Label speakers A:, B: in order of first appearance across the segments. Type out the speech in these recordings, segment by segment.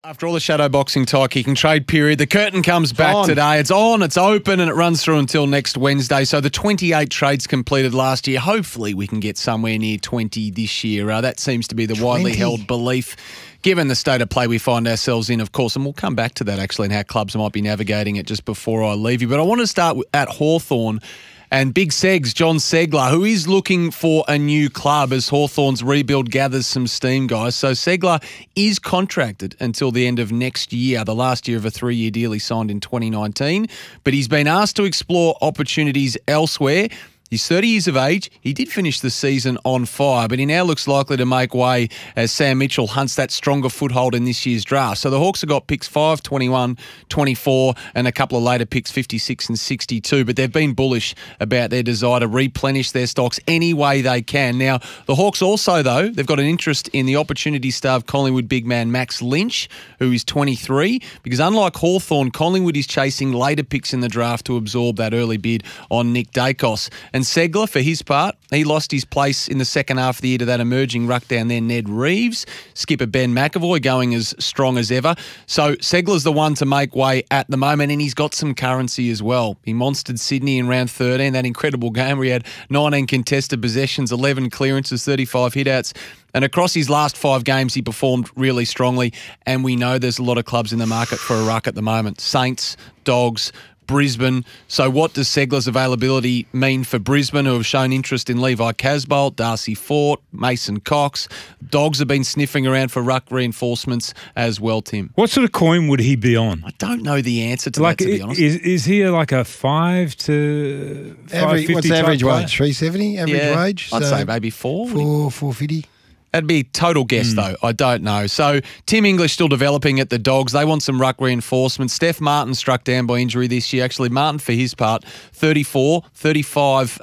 A: After all the shadow boxing talk, he can trade period. The curtain comes back today. It's on, it's open, and it runs through until next Wednesday. So the 28 trades completed last year. Hopefully we can get somewhere near 20 this year. That seems to be the widely held belief, given the state of play we find ourselves in, of course. And we'll come back to that, actually, and how clubs might be navigating it just before I leave you. But I want to start at Hawthorn. And Big Segs, John Ceglar, who is looking for a new club as Hawthorn's rebuild gathers some steam, guys. So Segler is contracted until the end of next year, the last year of a 3-year deal he signed in 2019. But he's been asked to explore opportunities elsewhere. He's 30 years of age. He did finish the season on fire, but he now looks likely to make way as Sam Mitchell hunts that stronger foothold in this year's draft. So the Hawks have got picks 5, 21, 24, and a couple of later picks, 56 and 62. But they've been bullish about their desire to replenish their stocks any way they can. Now, the Hawks also, though, they've got an interest in the opportunity-starved Collingwood big man Max Lynch, who is 23, because unlike Hawthorn, Collingwood is chasing later picks in the draft to absorb that early bid on Nick Dacos. And Segler, for his part, he lost his place in the second half of the year to that emerging ruck down there, Ned Reeves. Skipper Ben McAvoy going as strong as ever. So Segler's the one to make way at the moment, and he's got some currency as well. He monstered Sydney in round 13, that incredible game where he had 19 contested possessions, 11 clearances, 35 hitouts. And across his last 5 games, he performed really strongly. And we know there's a lot of clubs in the market for a ruck at the moment. Saints, Dogs, Brisbane. So what does Segler's availability mean for Brisbane, who have shown interest in Levi Casbolt, Darcy Fort, Mason Cox? Dogs have been sniffing around for ruck reinforcements as well, Tim.
B: What sort of coin would he be on?
A: I don't know the answer to that, to be honest.
B: Is he like a 5 to 550?
C: What's the average wage? 370 average wage?
A: I'd say maybe 4.
C: 450.
A: That'd be a total guess, though. I don't know. So Tim English still developing at the Dogs. They want some ruck reinforcement. Steph Martin struck down by injury this year. Actually, Martin, for his part, 34, 35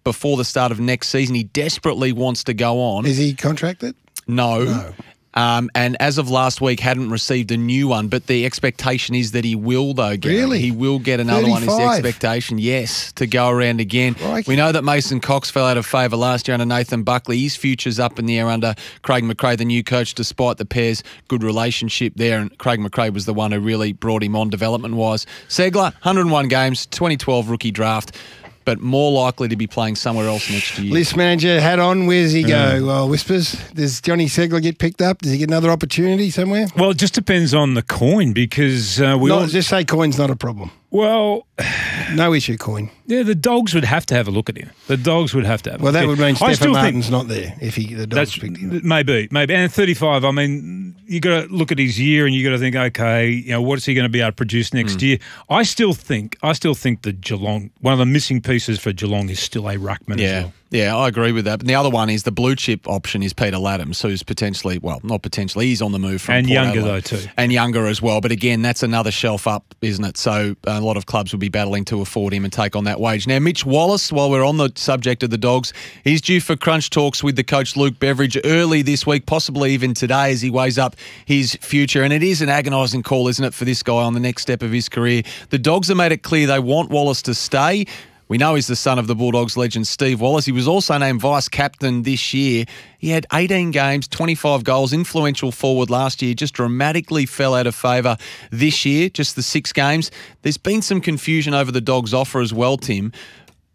A: before the start of next season. He desperately wants to go on.
C: Is he contracted?
A: No. And as of last week, hadn't received a new one, but the expectation is that he will, though, Garry.
C: Really?
A: He will get another 35? One, is the expectation, yes, to go around again. Right. We know that Mason Cox fell out of favour last year under Nathan Buckley. His future's up in the air under Craig McRae, the new coach, despite the pair's good relationship there, and Craig McRae was the one who really brought him on development-wise. Segler, 101 games, 2012 rookie draft, but more likely to be playing somewhere else next year.
C: List manager hat on, where's he go? Well, Whispers, does Johnny Segler get picked up? Does he get another opportunity somewhere?
B: Well, it just depends on the coin, because
C: just say coin's not a problem.
B: Well,
C: no issue, coin.
B: Yeah, the Dogs would have to have a look at him. The Dogs would have to have a look.
C: Well, that would mean Stefan Martin's
B: think
C: not there if the Dogs picked him up.
B: Maybe. And 35, I mean, you got to look at his year and you got to think, okay, what is he going to be able to produce next year? I still think that Geelong, one of the missing pieces for Geelong is still a ruckman as well.
A: Yeah, I agree with that. But the other one is the blue chip option is Peter Laddams, who's potentially, well, not potentially, he's on the move from
B: and
A: Port
B: younger
A: Adelaide.
B: though too.
A: And younger as well. But again, that's another shelf up, isn't it? So a lot of clubs will be battling to afford him and take on that wage. Now, Mitch Wallace, while we're on the subject of the Dogs, he's due for crunch talks with the coach Luke Beveridge early this week, possibly even today, as he weighs up his future. And it is an agonising call, isn't it, for this guy on the next step of his career. The Dogs have made it clear they want Wallace to stay. We know he's the son of the Bulldogs legend Steve Wallace. He was also named vice-captain this year. He had 18 games, 25 goals, influential forward last year, just dramatically fell out of favour this year, just the 6 games. There's been some confusion over the Dogs' offer as well, Tim.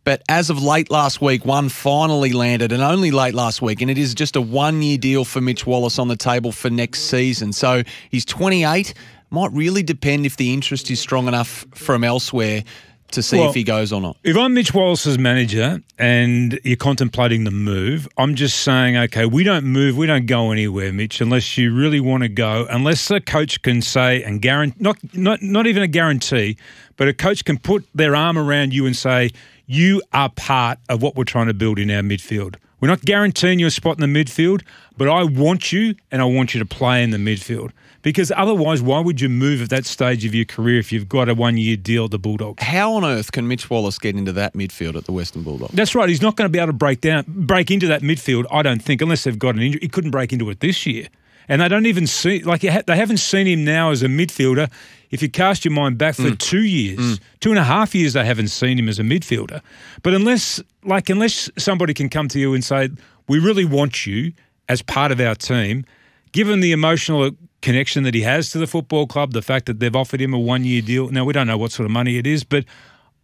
A: But as of late last week, one finally landed, and only late last week, and it is just a 1-year deal for Mitch Wallace on the table for next season. So he's 28. Might really depend if the interest is strong enough from elsewhere to see if he goes or not.
B: If I'm Mitch Wallace's manager and you're contemplating the move, I'm just saying, okay, we don't move, we don't go anywhere, Mitch, unless you really want to go, unless the coach can say and guarantee, not even a guarantee, but a coach can put their arm around you and say, you are part of what we're trying to build in our midfield. We're not guaranteeing you a spot in the midfield, but I want you and I want you to play in the midfield. Because otherwise, why would you move at that stage of your career if you've got a 1-year deal at the Bulldogs?
A: How on earth can Mitch Wallace get into that midfield at the Western Bulldogs?
B: That's right. He's not going to be able to break into that midfield, I don't think, unless they've got an injury. He couldn't break into it this year. And they don't even see, they haven't seen him now as a midfielder. If you cast your mind back for 2 years, 2.5 years, they haven't seen him as a midfielder. But unless somebody can come to you and say, we really want you as part of our team, given the emotional connection that he has to the football club, the fact that they've offered him a 1-year deal. Now, we don't know what sort of money it is, but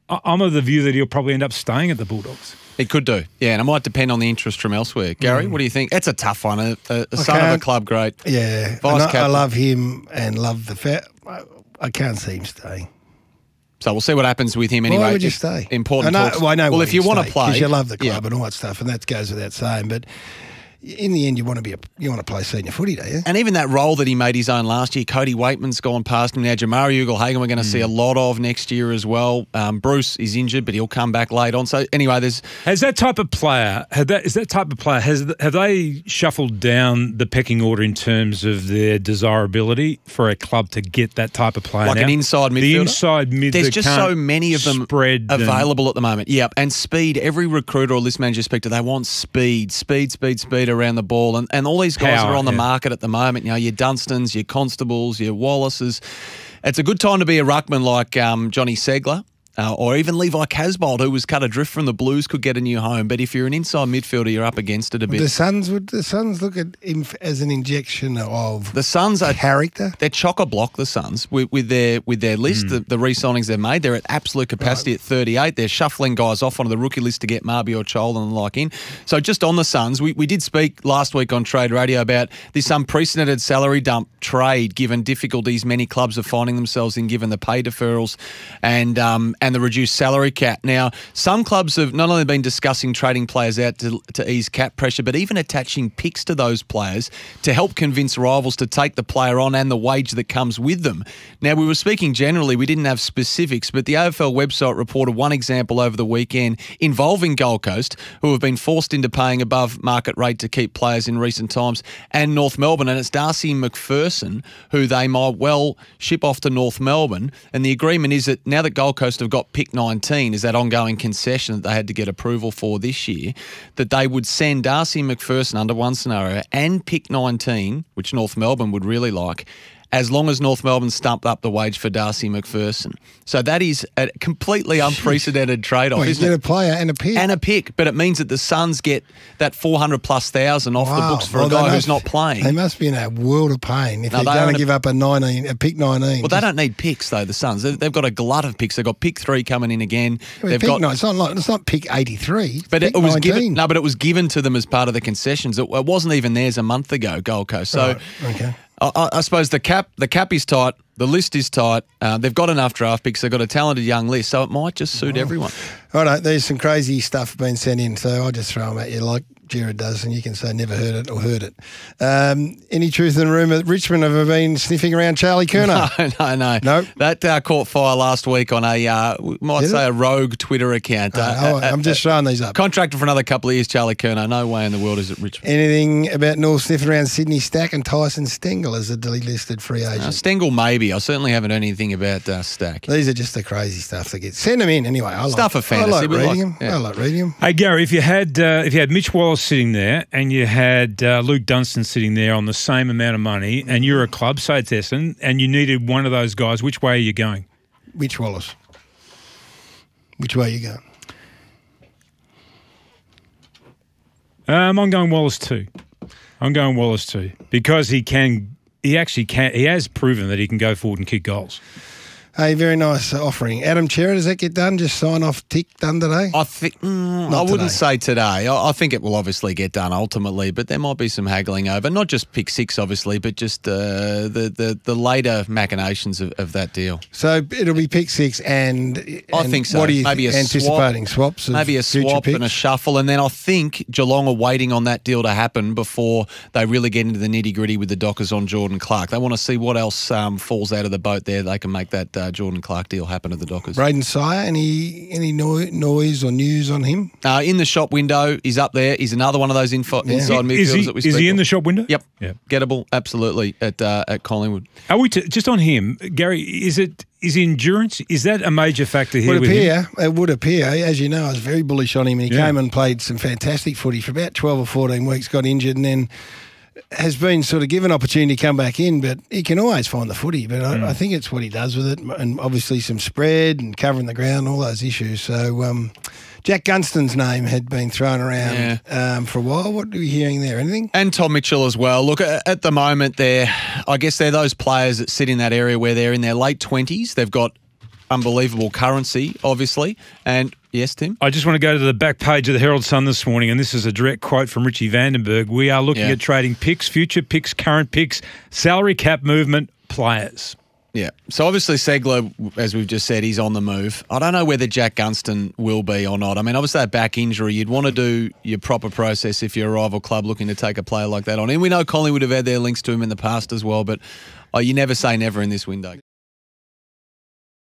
B: I'm of the view that he'll probably end up staying at the Bulldogs.
A: It could do, yeah, and it might depend on the interest from elsewhere. Gary, what do you think? It's a tough one. A son of a club great.
C: Yeah, I love him and love the fact I can't see him staying.
A: So we'll see what happens with him anyway.
C: Why would you stay?
A: Important talks.
C: Well,
A: if you want to play,
C: because you love the club and all that stuff, and that goes without saying. But in the end, you want to play senior footy, don't you?
A: And even that role that he made his own last year, Cody Waitman's gone past him now. Jamari Ugle-Hagan we're going to see a lot of next year as well. Bruce is injured, but he'll come back late on. So anyway,
B: have they shuffled down the pecking order in terms of their desirability for a club to get that type of player?
A: Like an inside midfielder?
B: The inside mid.
A: There's just so many of them available at the moment. Yep, and speed. Every recruiter or list manager you speak to, they want speed around the ball, and all these guys that are on the market at the moment, your Dunstons, your Constables, your Wallaces. It's a good time to be a ruckman like Johnny Ceglar. Or even Levi Casbold, who was cut adrift from the Blues, could get a new home. But if you're an inside midfielder, you're up against it a bit.
C: Would the Suns look at him as an injection of
A: the Suns are
C: character?
A: They're chock-a-block, the Suns, with their list, the re-signings they've made. They're at absolute capacity at 38. They're shuffling guys off onto the rookie list to get Marby or Chol and the like in. So just on the Suns, we did speak last week on Trade Radio about this unprecedented salary dump trade, given difficulties many clubs are finding themselves in, given the pay deferrals and the reduced salary cap. Now, some clubs have not only been discussing trading players out to ease cap pressure, but even attaching picks to those players to help convince rivals to take the player on and the wage that comes with them. Now, we were speaking generally, we didn't have specifics, but the AFL website reported one example over the weekend involving Gold Coast, who have been forced into paying above market rate to keep players in recent times, and North Melbourne, and it's Darcy Macpherson, who they might well ship off to North Melbourne, and the agreement is that now that Gold Coast have got pick 19, is that ongoing concession that they had to get approval for this year, that they would send Darcy Macpherson under one scenario and pick 19, which North Melbourne would really like, as long as North Melbourne stumped up the wage for Darcy Macpherson. So that is a completely unprecedented trade-off, isn't it?
C: You get a player and a pick.
A: And a pick, but it means that the Suns get that 400,000+ off the books for a guy who's not playing.
C: They must be in a world of pain if they're going to give up a pick 19.
A: Well, they don't need picks, though, the Suns. They've got a glut of picks. They've got pick 3 coming in again.
C: It's not pick 83.
A: But it was given to them as part of the concessions. It wasn't even theirs a month ago, Gold Coast. So,
C: right. Okay.
A: I suppose the cap is tight, the list is tight. They've got enough draft picks. They've got a talented young list, so it might just suit everyone.
C: Right, there's some crazy stuff being sent in, so I'll just throw them at you like Jared does, and you can say never heard it or heard it. Any truth in the rumour that Richmond have been sniffing around Charlie Curnow?
A: No.
C: Nope.
A: That caught fire last week on a rogue Twitter account.
C: I'm just throwing these up.
A: Contracted for another couple of years, Charlie Curnow. No way in the world is it Richmond.
C: Anything about North sniffing around Sydney Stack and Tyson Stengel as a delisted free agent?
A: Stengel maybe. I certainly haven't heard anything about Stack.
C: These are just the crazy stuff that gets. Send them in anyway.
A: Stuff of fantasy.
C: I like reading them.
B: Hey Gary, if you had Mitch Wallace sitting there and you had Luke Gunston sitting there on the same amount of money, and you're a club, say it's Essendon, and you needed one of those guys, which way are you going?
C: Mitch Wallace. Which way are you going?
B: I'm going Wallace too. Because he has proven that he can go forward and kick goals.
C: Hey, very nice offering. Adam Cherra, does that get done? Just sign off, tick, done today?
A: I think I wouldn't say today. I think it will obviously get done ultimately, but there might be some haggling over, not just pick 6 obviously, but just the later machinations of that deal.
C: So it'll be pick 6 and
A: I think so.
C: What are you
A: maybe
C: anticipating? Swaps?
A: Maybe a swap and a shuffle, and then I think Geelong are waiting on that deal to happen before they really get into the nitty-gritty with the Dockers on Jordan Clark. They want to see what else falls out of the boat there. They can make that Jordan Clark deal happen to the Dockers.
C: Brayden Sier, any noise or news on him?
A: In the shop window, he's up there. He's another one of those inside midfielders that we speak
B: Is he in
A: of.
B: the shop window?
A: Yep. Gettable, absolutely, at Collingwood.
B: Are we just on him, Gary? Is endurance, is that a major factor here?
C: It would appear. As you know, I was very bullish on him, and he came and played some fantastic footy for about 12 or 14 weeks, got injured, and then has been sort of given opportunity to come back in, but he can always find the footy. But I think it's what he does with it, and obviously some spread and covering the ground, all those issues. So Jack Gunston's name had been thrown around for a while. What are we hearing there? Anything?
A: And Tom Mitchell as well. Look, at the moment, I guess they're those players that sit in that area where they're in their late 20s. They've got unbelievable currency, obviously. And yes, Tim?
B: I just want to go to the back page of the Herald Sun this morning, and this is a direct quote from Richie Vandenberg. We are looking at trading picks, future picks, current picks, salary cap movement, players.
A: Yeah. So obviously Segler, as we've just said, he's on the move. I don't know whether Jack Gunston will be or not. I mean, obviously that back injury, you'd want to do your proper process if you're a rival club looking to take a player like that on. And we know Collingwood have had their links to him in the past as well, but you never say never in this window.